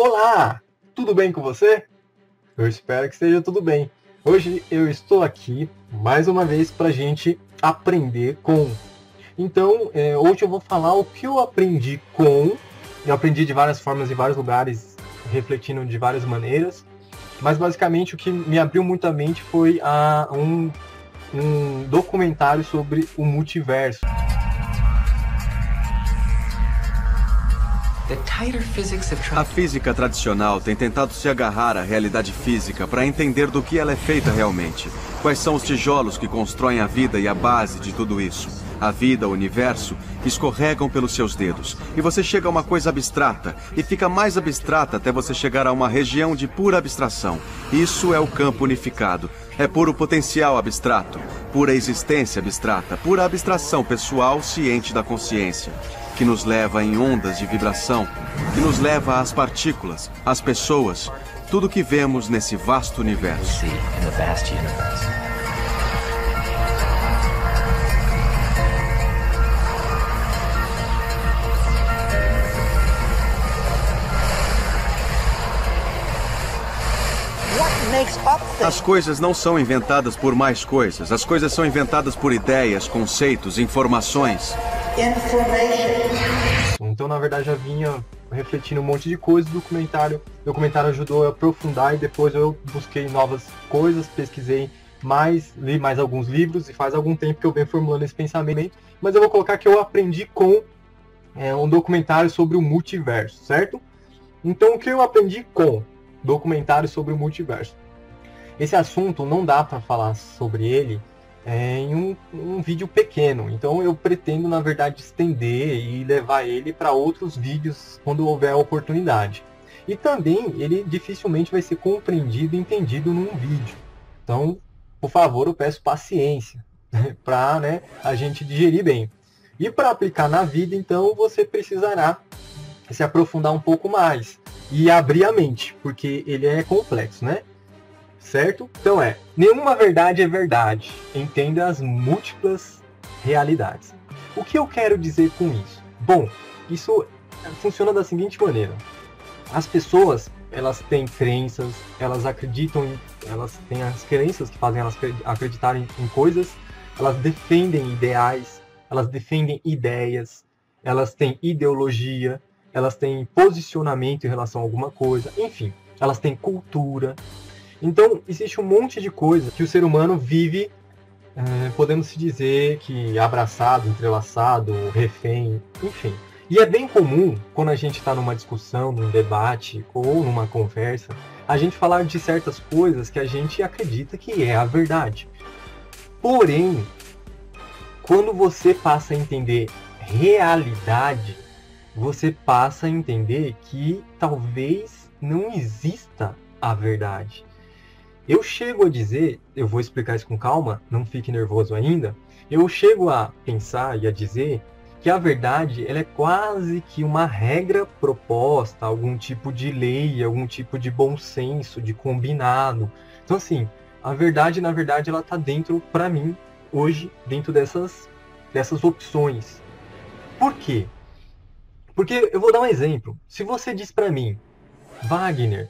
Olá, tudo bem com você? Eu espero que esteja tudo bem. Hoje eu estou aqui mais uma vez para a gente aprender com. Então, hoje eu vou falar o que eu aprendi com. Eu aprendi de várias formas, em vários lugares, refletindo de várias maneiras. Mas basicamente o que me abriu muito a mente foi um documentário sobre o multiverso. A física tradicional tem tentado se agarrar à realidade física para entender do que ela é feita realmente. Quais são os tijolos que constroem a vida e a base de tudo isso? A vida, o universo, escorregam pelos seus dedos. E você chega a uma coisa abstrata, e fica mais abstrata até você chegar a uma região de pura abstração. Isso é o campo unificado. É puro potencial abstrato, pura existência abstrata, pura abstração pessoal ciente da consciência, que nos leva em ondas de vibração, que nos leva às partículas, às pessoas, tudo que vemos nesse vasto universo. As coisas não são inventadas por mais coisas. As coisas são inventadas por ideias, conceitos, informações. Então, na verdade, já vinha refletindo um monte de coisas do documentário. O documentário ajudou a aprofundar e depois eu busquei novas coisas, pesquisei mais, li mais alguns livros e faz algum tempo que eu venho formulando esse pensamento. Mas eu vou colocar que eu aprendi com um documentário sobre o multiverso, certo? Então, o que eu aprendi com documentário sobre o multiverso? Esse assunto não dá para falar sobre ele em um vídeo pequeno, então eu pretendo, na verdade, estender e levar ele para outros vídeos quando houver a oportunidade. E também ele dificilmente vai ser compreendido e entendido num vídeo. Então, por favor, eu peço paciência para a gente digerir bem. E para aplicar na vida, então, você precisará se aprofundar um pouco mais e abrir a mente, porque ele é complexo, né? Certo? Então nenhuma verdade é verdade. Entenda as múltiplas realidades. O que eu quero dizer com isso? Bom, isso funciona da seguinte maneira. As pessoas, elas têm crenças, elas acreditam, elas têm as crenças que fazem elas acreditarem em coisas, elas defendem ideais, elas defendem ideias, elas têm ideologia, elas têm posicionamento em relação a alguma coisa, enfim, elas têm cultura. Então, existe um monte de coisa que o ser humano vive, podemos se dizer que abraçado, entrelaçado, refém, enfim. E é bem comum, quando a gente está numa discussão, num debate ou numa conversa, a gente falar de certas coisas que a gente acredita que é a verdade. Porém, quando você passa a entender realidade, você passa a entender que talvez não exista a verdade. Eu chego a dizer, eu vou explicar isso com calma, não fique nervoso ainda, eu chego a pensar e a dizer que a verdade ela é quase que uma regra proposta, algum tipo de lei, algum tipo de bom senso, de combinado. Então assim, a verdade, na verdade, ela está dentro, para mim, hoje, dentro dessas opções. Por quê? Porque eu vou dar um exemplo. Se você diz para mim, Wagner,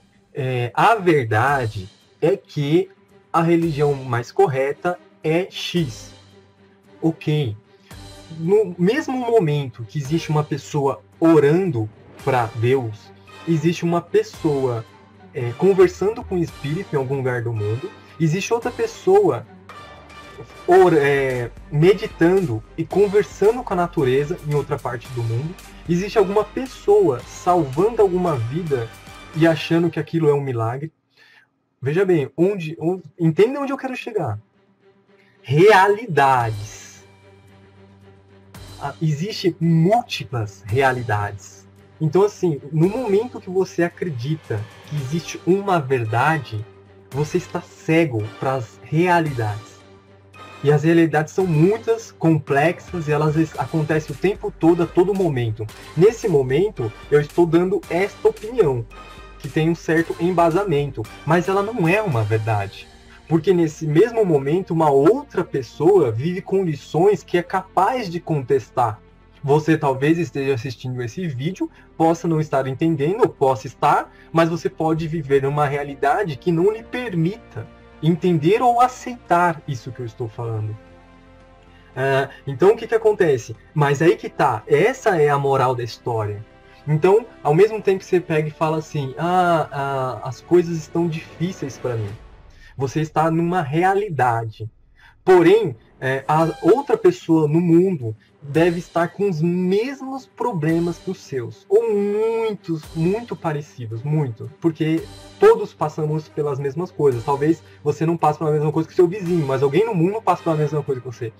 a verdade é que a religião mais correta é X. Ok. No mesmo momento que existe uma pessoa orando para Deus, existe uma pessoa conversando com o Espírito em algum lugar do mundo, existe outra pessoa meditando e conversando com a natureza em outra parte do mundo, existe alguma pessoa salvando alguma vida e achando que aquilo é um milagre. Veja bem, entenda onde eu quero chegar. Realidades. Existem múltiplas realidades. Então, assim, no momento que você acredita que existe uma verdade, você está cego para as realidades. E as realidades são muitas, complexas, e elas acontecem o tempo todo, a todo momento. Nesse momento, eu estou dando esta opinião, que tem um certo embasamento, mas ela não é uma verdade. Porque nesse mesmo momento, uma outra pessoa vive condições que é capaz de contestar. Você talvez esteja assistindo esse vídeo, possa não estar entendendo, ou possa estar, mas você pode viver uma realidade que não lhe permita entender ou aceitar isso que eu estou falando. Então o que acontece? Mas aí que tá, essa é a moral da história. Então, ao mesmo tempo que você pega e fala assim, as coisas estão difíceis para mim. Você está numa realidade. Porém, a outra pessoa no mundo deve estar com os mesmos problemas que os seus. Ou muitos, muito parecidos, muito. Porque todos passamos pelas mesmas coisas. Talvez você não passe pela mesma coisa que o seu vizinho, mas alguém no mundo passa pela mesma coisa que você.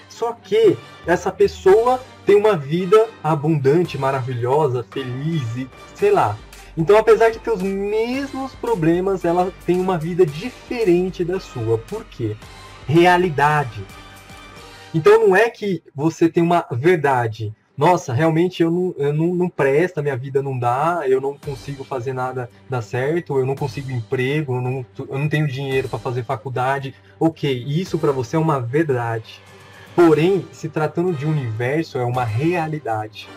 Só que essa pessoa tem uma vida abundante, maravilhosa, feliz e sei lá. Então, apesar de ter os mesmos problemas, ela tem uma vida diferente da sua. Por quê? Realidade. Então não é que você tem uma verdade. Nossa, realmente eu não presto, a minha vida não dá, eu não consigo fazer nada dar certo, eu não consigo emprego, eu não tenho dinheiro para fazer faculdade. Ok, isso para você é uma verdade. Porém, se tratando de universo, é uma realidade.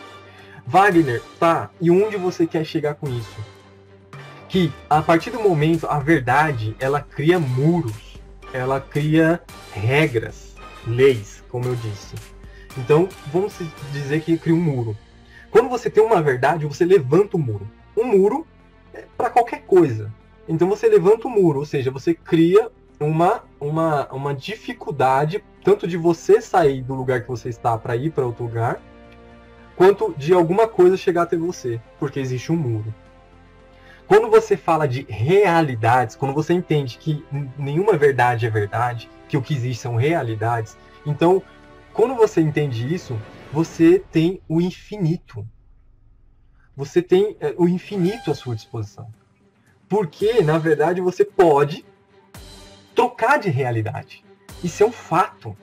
Wagner, tá, e onde você quer chegar com isso? Que a partir do momento, a verdade, ela cria muros, ela cria regras, leis, como eu disse. Então, vamos dizer que cria um muro. Quando você tem uma verdade, você levanta o muro. Um muro é para qualquer coisa. Então você levanta o muro, ou seja, você cria uma dificuldade, tanto de você sair do lugar que você está para ir para outro lugar, quanto de alguma coisa chegar até você, porque existe um muro. Quando você fala de realidades, quando você entende que nenhuma verdade é verdade, que o que existe são realidades, então, quando você entende isso, você tem o infinito. Você tem o infinito à sua disposição. Porque, na verdade, você pode trocar de realidade. Isso é um fato.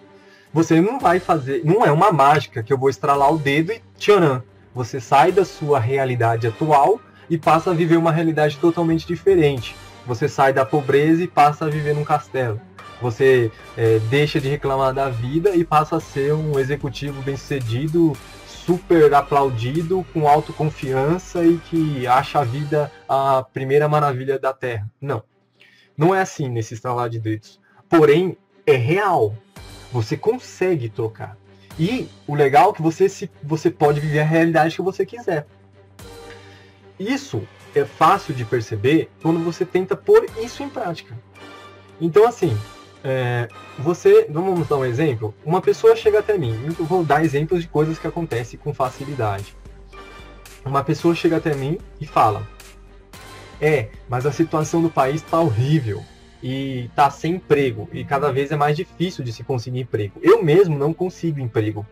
Você não vai fazer, não é uma mágica que eu vou estralar o dedo e tcharam. Você sai da sua realidade atual e passa a viver uma realidade totalmente diferente. Você sai da pobreza e passa a viver num castelo. Você deixa de reclamar da vida e passa a ser um executivo bem-sucedido, super aplaudido, com autoconfiança e que acha a vida a primeira maravilha da Terra. Não. Não é assim nesse estralar de dedos. Porém, é real. Você consegue trocar. E o legal é que você pode viver a realidade que você quiser. Isso é fácil de perceber quando você tenta pôr isso em prática. Então, assim, vamos dar um exemplo. Uma pessoa chega até mim, eu vou dar exemplos de coisas que acontecem com facilidade. Uma pessoa chega até mim e fala: mas a situação do país está horrível e está sem emprego e cada vez é mais difícil de se conseguir emprego. Eu mesmo não consigo emprego.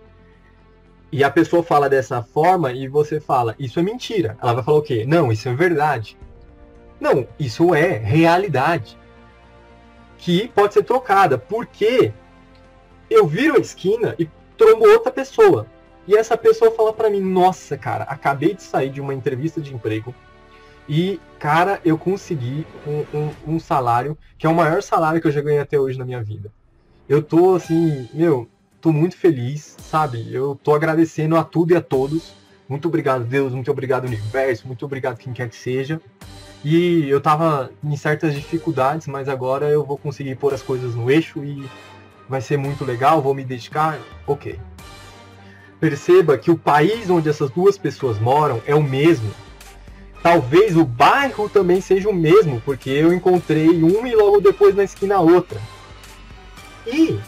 E a pessoa fala dessa forma e você fala: isso é mentira. Ela vai falar o quê? Não, isso é verdade. Não, isso é realidade. Que pode ser trocada, porque eu viro a esquina e trombo outra pessoa. E essa pessoa fala pra mim: nossa, cara, acabei de sair de uma entrevista de emprego e, cara, eu consegui um salário que é o maior salário que eu já ganhei até hoje na minha vida. Eu tô assim, tô muito feliz, sabe? Eu tô agradecendo a tudo e a todos. Muito obrigado, Deus, muito obrigado, universo, muito obrigado quem quer que seja. E eu tava em certas dificuldades, mas agora eu vou conseguir pôr as coisas no eixo e vai ser muito legal, vou me dedicar. Ok. Perceba que o país onde essas duas pessoas moram é o mesmo. Talvez o bairro também seja o mesmo, porque eu encontrei uma e logo depois na esquina outra. E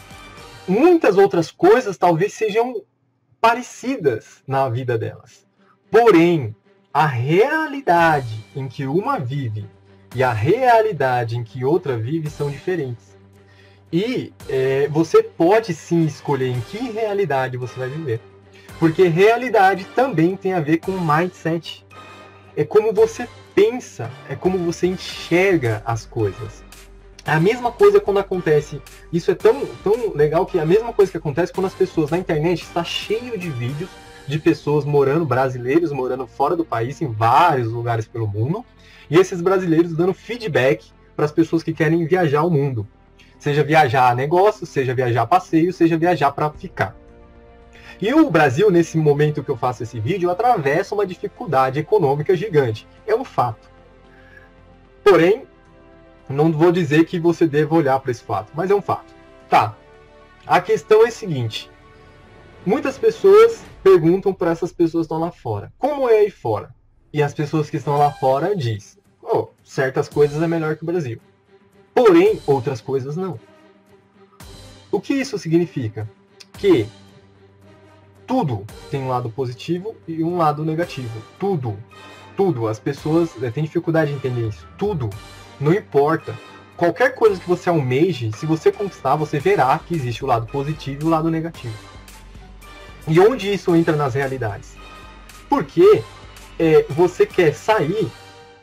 muitas outras coisas talvez sejam parecidas na vida delas. Porém, a realidade em que uma vive e a realidade em que outra vive são diferentes. E você pode sim escolher em que realidade você vai viver. Porque realidade também tem a ver com mindset. É como você pensa, é como você enxerga as coisas. A mesma coisa quando acontece, isso é tão legal que a mesma coisa que acontece quando as pessoas na internet está cheio de vídeos de pessoas brasileiros morando fora do país, em vários lugares pelo mundo, e esses brasileiros dando feedback para as pessoas que querem viajar ao mundo. Seja viajar a negócio, seja viajar a passeio, seja viajar para ficar. E o Brasil, nesse momento que eu faço esse vídeo, atravessa uma dificuldade econômica gigante. É um fato. Porém, não vou dizer que você deva olhar para esse fato, mas é um fato. Tá. A questão é a seguinte. Muitas pessoas perguntam para essas pessoas que estão lá fora. Como é aí fora? E as pessoas que estão lá fora dizem, certas coisas é melhor que o Brasil. Porém, outras coisas não. O que isso significa? Que tudo tem um lado positivo e um lado negativo. Tudo. Tudo. As pessoas têm dificuldade de entender isso. Tudo. Não importa. Qualquer coisa que você almeje, se você conquistar, você verá que existe o lado positivo e o lado negativo. E onde isso entra nas realidades? Porque você quer sair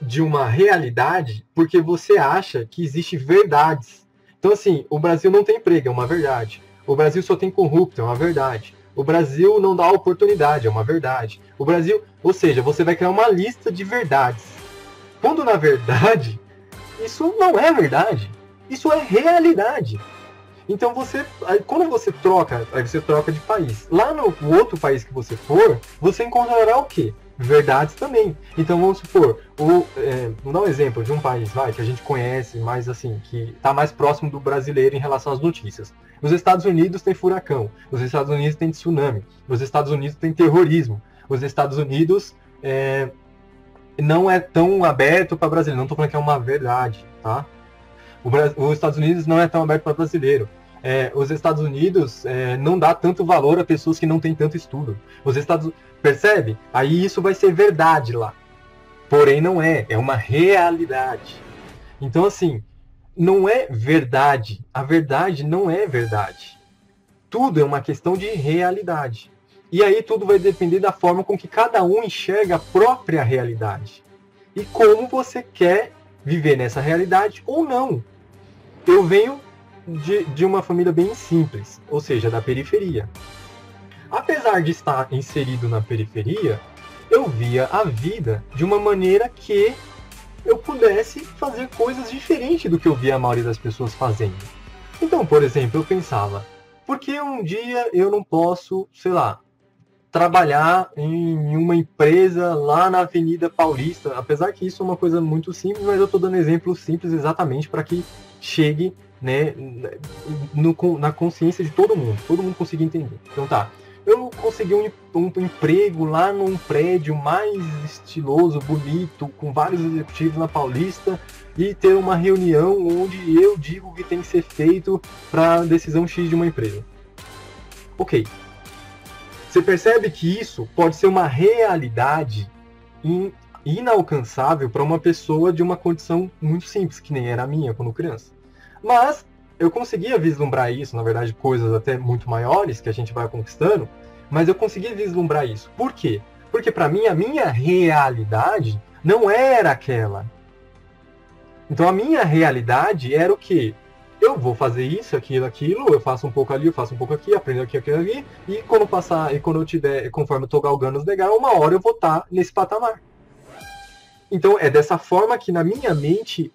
de uma realidade porque você acha que existe verdades. Então, assim, o Brasil não tem emprego, é uma verdade. O Brasil só tem corrupto, é uma verdade. O Brasil não dá oportunidade, é uma verdade. O Brasil, ou seja, você vai criar uma lista de verdades. Quando, na verdade, isso não é verdade. Isso é realidade. Então, quando você troca, aí você troca de país. Lá no outro país que você for, você encontrará o quê? Verdades também. Então, vamos supor, vamos dar um exemplo de um país, que a gente conhece, mais assim, que está mais próximo do brasileiro em relação às notícias. Os Estados Unidos tem furacão, os Estados Unidos tem tsunami, os Estados Unidos tem terrorismo, os Estados Unidos não é tão aberto para brasileiro. Não estou falando que é uma verdade, tá? Os Estados Unidos não é tão aberto para brasileiro. Os Estados Unidos não dá tanto valor a pessoas que não têm tanto estudo. Percebe? Aí isso vai ser verdade lá. Porém não é uma realidade. Então assim, não é verdade. A verdade não é verdade. Tudo é uma questão de realidade. E aí tudo vai depender da forma com que cada um enxerga a própria realidade. E como você quer viver nessa realidade ou não. Eu venho de uma família bem simples, ou seja, da periferia. Apesar de estar inserido na periferia, eu via a vida de uma maneira que eu pudesse fazer coisas diferentes do que eu via a maioria das pessoas fazendo. Então, por exemplo, eu pensava, por que um dia eu não posso, sei lá, trabalhar em uma empresa lá na Avenida Paulista? Apesar que isso é uma coisa muito simples, mas eu estou dando exemplos simples exatamente para que chegue, né, na consciência de todo mundo consiga entender. Então tá, eu consegui um emprego lá num prédio mais estiloso, bonito, com vários executivos na Paulista, e ter uma reunião onde eu digo o que tem que ser feito para a decisão X de uma empresa. Ok. Você percebe que isso pode ser uma realidade inalcançável para uma pessoa de uma condição muito simples, que nem era a minha quando criança. Mas eu conseguia vislumbrar isso, na verdade, coisas até muito maiores que a gente vai conquistando, mas eu conseguia vislumbrar isso. Por quê? Porque para mim, a minha realidade não era aquela. Então a minha realidade era o quê? Eu vou fazer isso, aquilo, eu faço um pouco ali, eu faço um pouco aqui, aprendo aqui, aquilo ali, e quando passar, e quando eu tiver, conforme eu tô galgando os degraus, uma hora eu vou estar nesse patamar. Então é dessa forma que na minha mente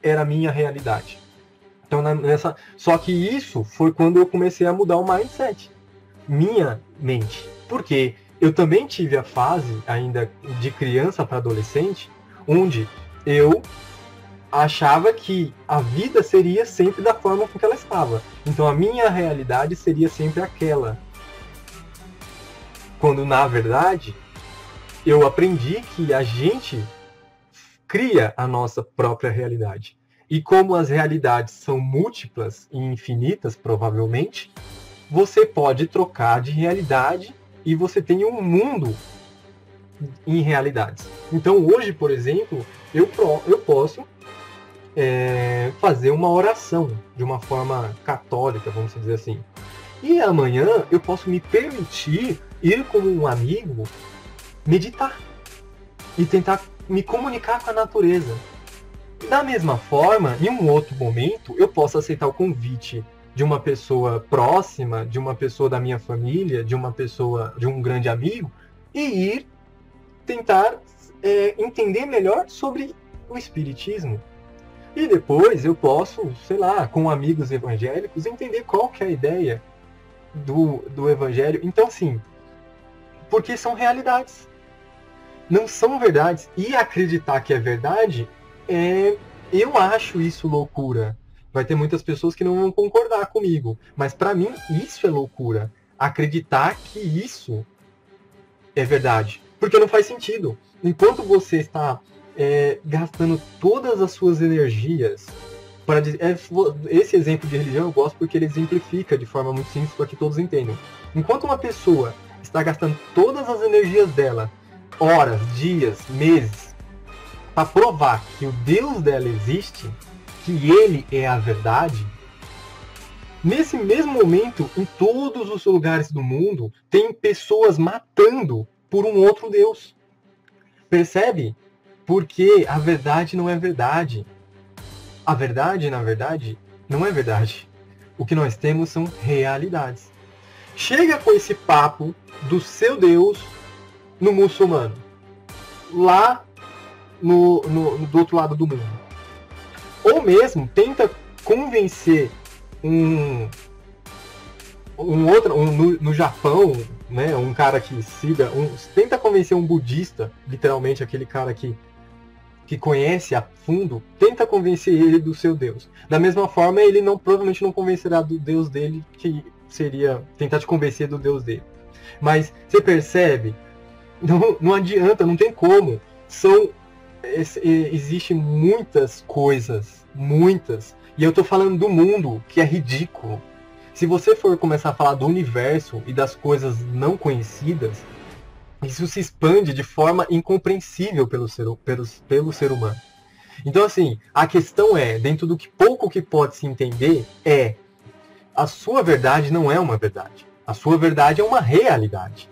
era a minha realidade. Então, só que isso foi quando eu comecei a mudar o mindset. Minha mente. Porque eu também tive a fase, ainda de criança para adolescente, onde eu achava que a vida seria sempre da forma com que ela estava. Então a minha realidade seria sempre aquela. Quando, na verdade, eu aprendi que a gente cria a nossa própria realidade. E como as realidades são múltiplas e infinitas, provavelmente, você pode trocar de realidade e você tem um mundo em realidades. Então hoje, por exemplo, eu posso fazer uma oração de uma forma católica, vamos dizer assim. E amanhã eu posso me permitir ir como um amigo meditar e tentar me comunicar com a natureza. Da mesma forma, em um outro momento, eu posso aceitar o convite de uma pessoa próxima, de uma pessoa da minha família, de um grande amigo, e ir tentar entender melhor sobre o espiritismo. E depois eu posso, sei lá, com amigos evangélicos, entender qual que é a ideia. do evangelho. Então, assim, porque são realidades. Não são verdades. E acreditar que é verdade, eu acho isso loucura. Vai ter muitas pessoas que não vão concordar comigo. Mas para mim, isso é loucura. Acreditar que isso é verdade. Porque não faz sentido. Enquanto você está gastando todas as suas energias para dizer... esse exemplo de religião eu gosto porque ele exemplifica de forma muito simples para que todos entendam. Enquanto uma pessoa está gastando todas as energias dela, horas, dias, meses, para provar que o Deus dela existe, que ele é a verdade, nesse mesmo momento, em todos os lugares do mundo, tem pessoas matando por um outro Deus. Percebe? Porque a verdade não é verdade. A verdade, na verdade, não é verdade. O que nós temos são realidades. Chega com esse papo do seu Deus no muçulmano, lá do outro lado do mundo. Ou mesmo tenta convencer no Japão, né, um cara que siga, tenta convencer um budista, literalmente aquele cara que conhece a fundo, tenta convencer ele do seu Deus. Da mesma forma, ele provavelmente não convencerá do Deus dele, que seria tentar te convencer do Deus dele. Mas você percebe? Não adianta, não tem como. Existem muitas coisas, muitas. E eu tô falando do mundo, que é ridículo. Se você for começar a falar do universo e das coisas não conhecidas, isso se expande de forma incompreensível pelo ser humano. Então, assim, a questão dentro do pouco que pode se entender, a sua verdade não é uma verdade. A sua verdade é uma realidade,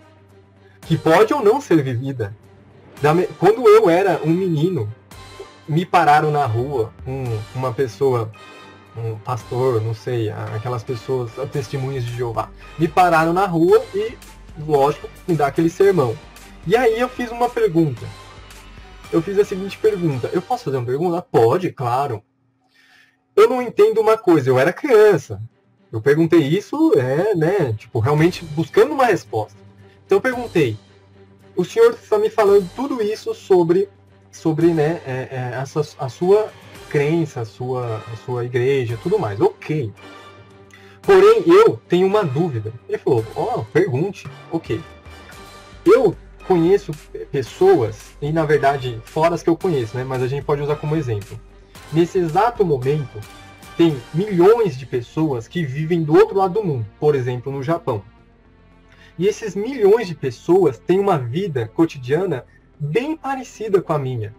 que pode ou não ser vivida. Quando eu era um menino, me pararam na rua, uma pessoa, um pastor, não sei, aquelas pessoas, testemunhas de Jeová, me pararam na rua e, lógico, me dá aquele sermão. E aí eu fiz uma pergunta. Eu fiz a seguinte pergunta. Eu posso fazer uma pergunta? Pode, claro. Eu não entendo uma coisa, eu era criança. Eu perguntei isso, realmente buscando uma resposta. Então eu perguntei, o senhor está me falando tudo isso sobre a sua crença, a sua igreja, tudo mais. Ok. Porém, eu tenho uma dúvida. Ele falou, pergunte. Ok. Eu conheço pessoas, e na verdade, fora as que eu conheço, né? Mas a gente pode usar como exemplo. Nesse exato momento, tem milhões de pessoas que vivem do outro lado do mundo, por exemplo, no Japão. E esses milhões de pessoas têm uma vida cotidiana bem parecida com a minha.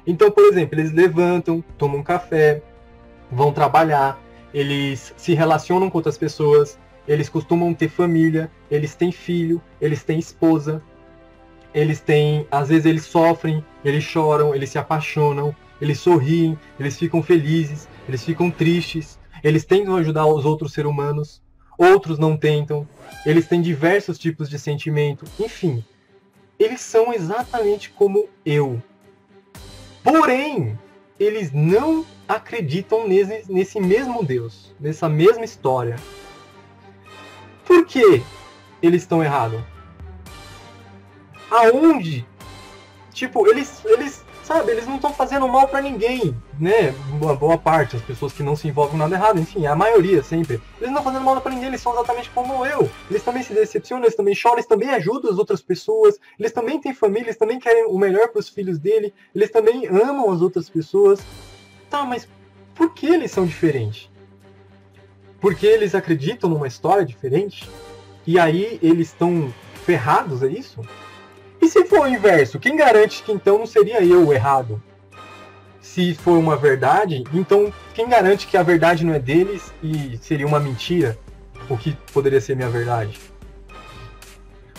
Então, por exemplo, eles levantam, tomam um café, vão trabalhar, eles se relacionam com outras pessoas, eles costumam ter família, eles têm filho, eles têm esposa, às vezes eles sofrem, eles choram, eles se apaixonam, eles sorriem, eles ficam felizes, eles ficam tristes, eles tentam ajudar os outros seres humanos, outros não tentam, eles têm diversos tipos de sentimento, enfim, eles são exatamente como eu. Porém, eles não acreditam nesse mesmo Deus, nessa mesma história. Por que eles estão errados? Aonde? Tipo, eles não estão fazendo mal pra ninguém, né? Boa parte, as pessoas que não se envolvem em nada errado, enfim, a maioria sempre. Eles não estão fazendo mal pra ninguém, eles são exatamente como eu. Eles também se decepcionam, eles também choram, eles também ajudam as outras pessoas, eles também têm família, eles também querem o melhor pros filhos dele, eles também amam as outras pessoas. Tá, mas por que eles são diferentes? Porque eles acreditam numa história diferente? E aí eles estão ferrados, é isso? E se for o inverso, quem garante que então não seria eu o errado? Se for uma verdade, então quem garante que a verdade não é deles e seria uma mentira? O que poderia ser minha verdade?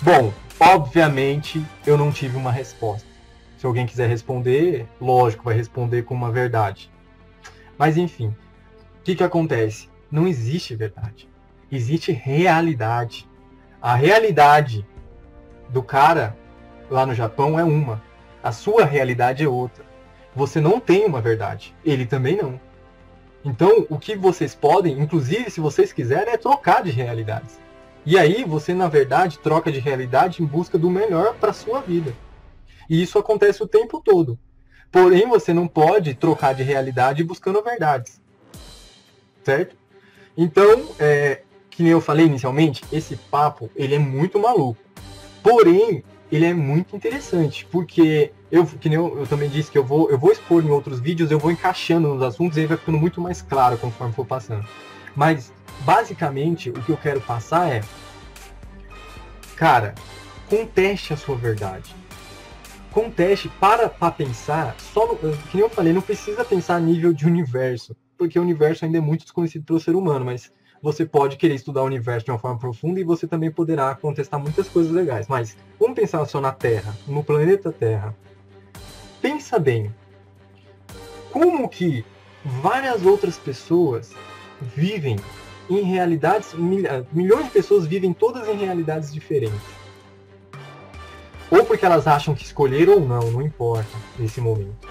Bom, obviamente eu não tive uma resposta. Se alguém quiser responder, lógico, vai responder com uma verdade. Mas enfim, o que acontece? Não existe verdade. Existe realidade. A realidade do cara lá no Japão é uma. A sua realidade é outra. Você não tem uma verdade. Ele também não. Então, o que vocês podem, inclusive se vocês quiserem, é trocar de realidades. E aí você, na verdade, troca de realidade em busca do melhor para sua vida. E isso acontece o tempo todo. Porém, você não pode trocar de realidade buscando verdades. Certo? Então, que nem eu falei inicialmente, esse papo ele é muito maluco. Porém, ele é muito interessante, porque que nem eu também disse que eu vou expor em outros vídeos, eu vou encaixando nos assuntos e aí vai ficando muito mais claro conforme for passando. Mas, basicamente, o que eu quero passar é, cara, conteste a sua verdade. Conteste, para pensar, que nem eu falei, não precisa pensar a nível de universo, porque o universo ainda é muito desconhecido pelo ser humano, mas você pode querer estudar o universo de uma forma profunda e você também poderá contestar muitas coisas legais. Mas vamos pensar só na Terra, no planeta Terra. Pensa bem, como que várias outras pessoas vivem em realidades, milhões de pessoas vivem todas em realidades diferentes. Ou porque elas acham que escolheram ou não importa nesse momento.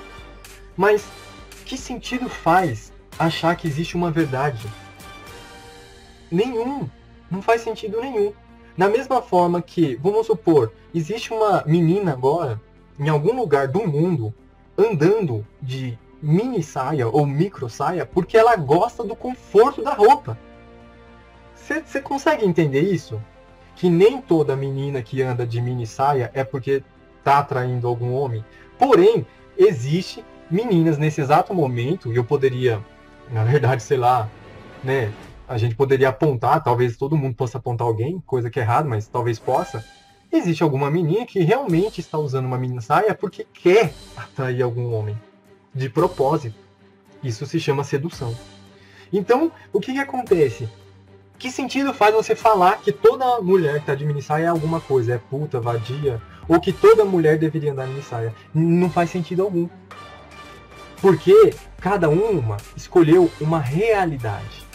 Mas que sentido faz achar que existe uma verdade? Nenhum. Não faz sentido nenhum. Da mesma forma que, vamos supor, existe uma menina agora, em algum lugar do mundo, andando de mini saia ou micro saia, porque ela gosta do conforto da roupa. Você consegue entender isso? Que nem toda menina que anda de mini saia é porque está atraindo algum homem. Porém, existe meninas nesse exato momento, e eu poderia, na verdade, sei lá, né, a gente poderia apontar, talvez todo mundo possa apontar alguém, coisa que é errada, mas talvez possa. Existe alguma menina que realmente está usando uma mini saia porque quer atrair algum homem, de propósito. Isso se chama sedução. Então, o que acontece? Que sentido faz você falar que toda mulher que está de mini saia é alguma coisa, é puta, vadia, ou que toda mulher deveria andar de mini saia? Não faz sentido algum. Porque cada uma escolheu uma realidade.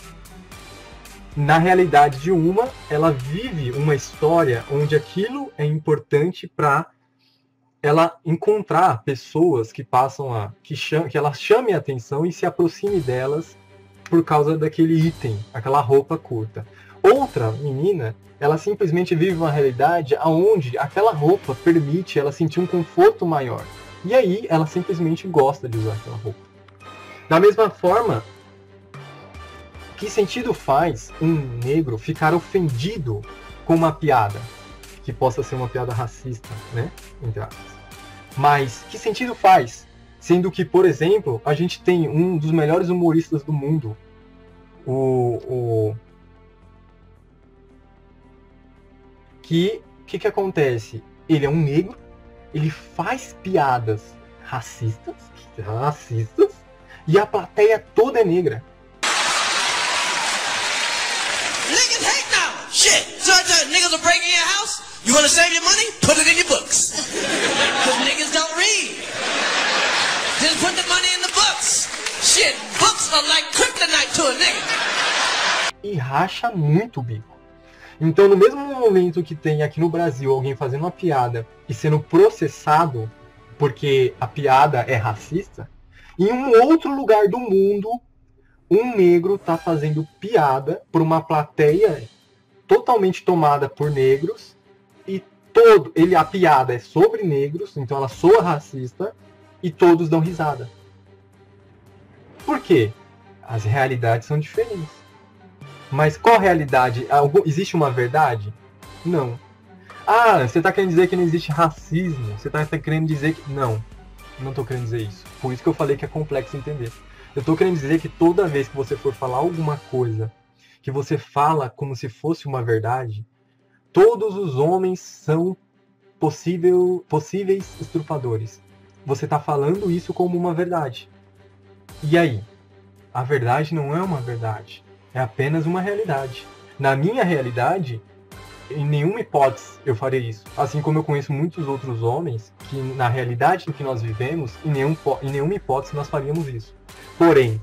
Na realidade de uma, ela vive uma história onde aquilo é importante para ela encontrar pessoas que passam que ela chame a atenção e se aproxime delas por causa daquele item, aquela roupa curta. Outra menina, ela simplesmente vive uma realidade onde aquela roupa permite ela sentir um conforto maior. E aí ela simplesmente gosta de usar aquela roupa. Da mesma forma, que sentido faz um negro ficar ofendido com uma piada? Que possa ser uma piada racista, né? Entre aspas. Mas que sentido faz? Sendo que, por exemplo, a gente tem um dos melhores humoristas do mundo, que acontece? Ele é um negro, ele faz piadas racistas, e a plateia toda é negra. Niggas hate now. Shit. So niggas will break in your house. You want to save your money? Put it in your books. Because niggas don't read. Just put the money in the books. Shit. Books are like kryptonite to a nigga. E racha muito o bico. Então, no mesmo momento que tem aqui no Brasil alguém fazendo uma piada e sendo processado porque a piada é racista, em um outro lugar do mundo, um negro está fazendo piada por uma plateia totalmente tomada por negros e a piada é sobre negros, então ela soa racista e todos dão risada. Por quê? As realidades são diferentes. Mas qual realidade? Existe uma verdade? Não. Ah, você está querendo dizer que não existe racismo? Você está querendo dizer que... Não estou querendo dizer isso. Por isso que eu falei que é complexo entender. Eu estou querendo dizer que toda vez que você for falar alguma coisa que você fala como se fosse uma verdade, todos os homens são possíveis estupradores. Você está falando isso como uma verdade. E aí? A verdade não é uma verdade. É apenas uma realidade. Na minha realidade, em nenhuma hipótese eu farei isso. Assim como eu conheço muitos outros homens que, na realidade em que nós vivemos, em nenhuma hipótese nós faríamos isso. Porém,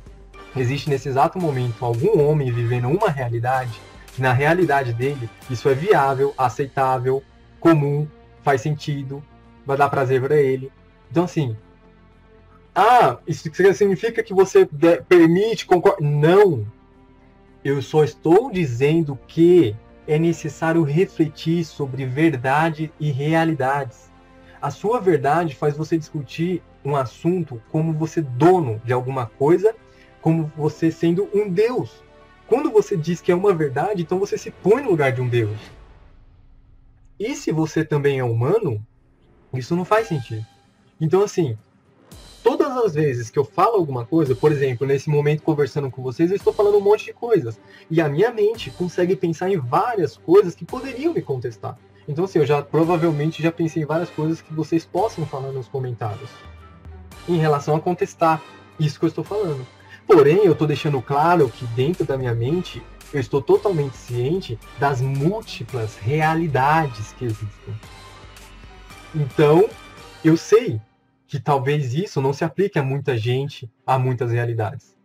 existe nesse exato momento algum homem vivendo uma realidade que, na realidade dele, isso é viável, aceitável, comum, faz sentido, vai dar prazer para ele. Então, assim, isso significa que você permite, concorda? Não! Eu só estou dizendo que é necessário refletir sobre verdade e realidades. A sua verdade faz você discutir um assunto como você dono de alguma coisa, como você sendo um Deus. Quando você diz que é uma verdade, então você se põe no lugar de um Deus. E se você também é humano, isso não faz sentido. Então, assim, todas as vezes que eu falo alguma coisa, por exemplo, nesse momento conversando com vocês, eu estou falando um monte de coisas. E a minha mente consegue pensar em várias coisas que poderiam me contestar. Então, assim, eu provavelmente já pensei em várias coisas que vocês possam falar nos comentários em relação a contestar isso que eu estou falando. Porém, eu estou deixando claro que dentro da minha mente, eu estou totalmente ciente das múltiplas realidades que existem. Então, eu sei que talvez isso não se aplique a muita gente, a muitas realidades.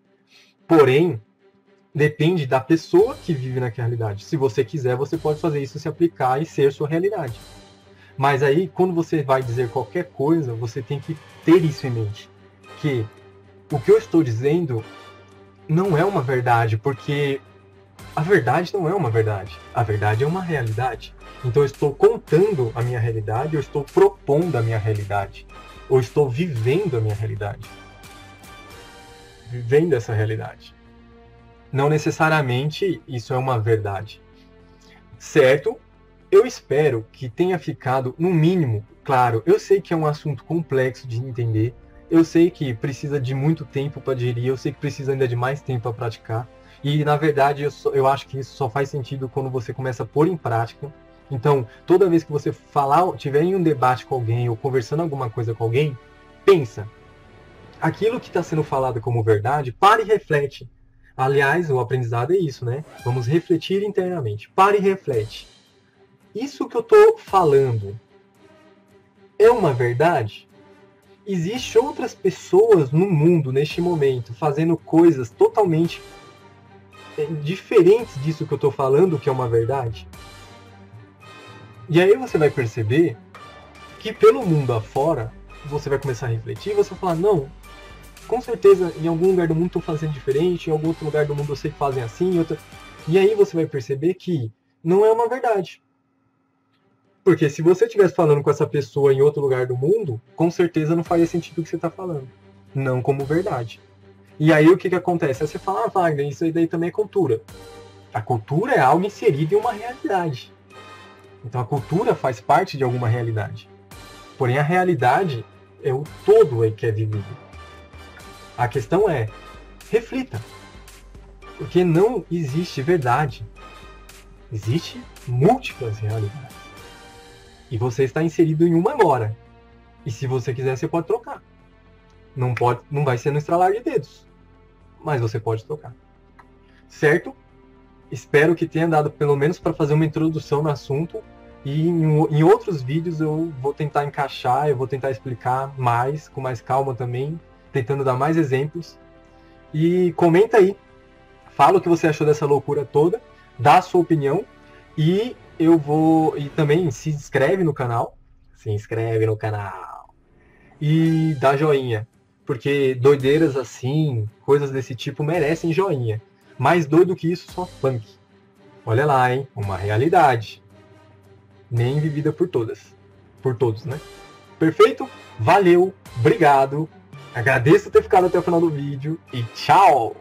Porém, depende da pessoa que vive naquela realidade. Se você quiser, você pode fazer isso se aplicar e ser sua realidade. Mas aí, quando você vai dizer qualquer coisa, você tem que ter isso em mente. Que o que eu estou dizendo não é uma verdade, porque a verdade não é uma verdade. A verdade é uma realidade. Então eu estou contando a minha realidade, eu estou propondo a minha realidade. Ou estou vivendo a minha realidade. Vivendo essa realidade. Não necessariamente isso é uma verdade. Certo? Eu espero que tenha ficado, no mínimo, claro. Eu sei que é um assunto complexo de entender. Eu sei que precisa de muito tempo para digerir. Eu sei que precisa ainda de mais tempo para praticar. E, na verdade, eu acho que isso só faz sentido quando você começa a pôr em prática. Então, toda vez que você tiver em um debate com alguém ou conversando alguma coisa com alguém, pensa. Aquilo que está sendo falado como verdade, pare e reflete. Aliás, o aprendizado é isso, né? Vamos refletir internamente. Pare e reflete. Isso que eu estou falando é uma verdade? Existem outras pessoas no mundo, neste momento, fazendo coisas totalmente diferentes disso que eu estou falando, que é uma verdade? E aí você vai perceber que pelo mundo afora, você vai começar a refletir e você vai falar, não, com certeza em algum lugar do mundo estou fazendo diferente, em algum outro lugar do mundo eu sei que fazem assim, e aí você vai perceber que não é uma verdade. Porque se você estivesse falando com essa pessoa em outro lugar do mundo, com certeza não faria sentido o que você está falando. Não como verdade. E aí o que acontece? Aí você fala, Wagner, isso aí daí também é cultura. A cultura é algo inserido em uma realidade. Então a cultura faz parte de alguma realidade. Porém a realidade é o todo aí que é vivido. A questão é, reflita. Porque não existe verdade. Existe múltiplas realidades. E você está inserido em uma agora. E se você quiser, você pode trocar. Não vai ser no estralar de dedos. Mas você pode trocar. Certo? Espero que tenha dado pelo menos para fazer uma introdução no assunto. E em outros vídeos eu vou tentar encaixar, eu vou tentar explicar mais, com mais calma também, tentando dar mais exemplos. E comenta aí. Fala o que você achou dessa loucura toda. Dá a sua opinião. E também se inscreve no canal. Se inscreve no canal. E dá joinha. Porque doideiras assim, coisas desse tipo, merecem joinha. Mais doido que isso, só funk. Olha lá, hein? Uma realidade. Nem vivida por todas. Por todos, né? Perfeito? Valeu. Obrigado. Agradeço por ter ficado até o final do vídeo. E tchau!